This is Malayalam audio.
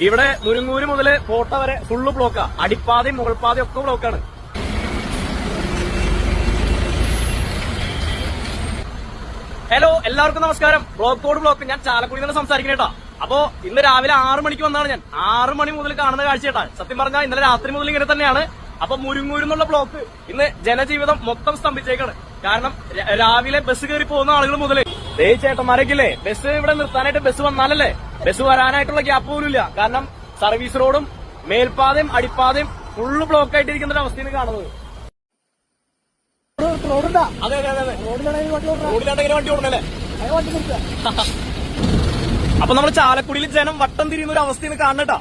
ഇവിടെ മുരുങ്ങൂര് മുതല് കോട്ട വരെ ഫുള്ള് ബ്ലോക്കാ. അടിപ്പാതയും മുകൾപ്പാതയും ഒക്കെ ബ്ലോക്കാണ്. ഹലോ, എല്ലാവർക്കും നമസ്കാരം. ബ്ലോക്ക്. ഞാൻ ചാലക്കുടിയിൽ നിന്ന് സംസാരിക്കണേട്ടാ. അപ്പോ ഇന്ന് രാവിലെ 6 മണിക്ക് വന്നാണ് ഞാൻ. 6 മണി മുതൽ കാണുന്ന കാഴ്ചയേട്ടാ. സത്യം പറഞ്ഞാൽ ഇന്നലെ രാത്രി മുതൽ ഇങ്ങനെ തന്നെയാണ്. അപ്പൊ മുരുങ്ങൂരിന്നുള്ള ബ്ലോക്ക് ഇന്ന് ജനജീവിതം മൊത്തം സ്തംഭിച്ചേക്കാണ്. കാരണം രാവിലെ ബസ് കയറി പോകുന്ന ആളുകൾ മുതല് ചേട്ടന്മാരൊക്കെ ഇല്ലേ, ബസ് ഇവിടെ നിർത്താനായിട്ട് ബസ് വന്നാലല്ലേ, ബസ് വരാനായിട്ടുള്ള ഗ്യാപ്പ് പോലും ഇല്ല. കാരണം സർവീസ് റോഡും മേൽപ്പാതയും അടിപ്പാതയും ഫുള്ള് ബ്ലോക്ക് ആയിട്ടിരിക്കുന്ന ഒരു അവസ്ഥയാണ് കാണുന്നത്. അതെ റോഡിലാണ്ടെങ്കിലും വണ്ടി ഓടണല്ലേ. അപ്പൊ നമ്മൾ ചാലക്കുടിയിൽ ജനം വട്ടം തിരിയുന്ന ഒരു അവസ്ഥയാണ് കാണണട്ടാ.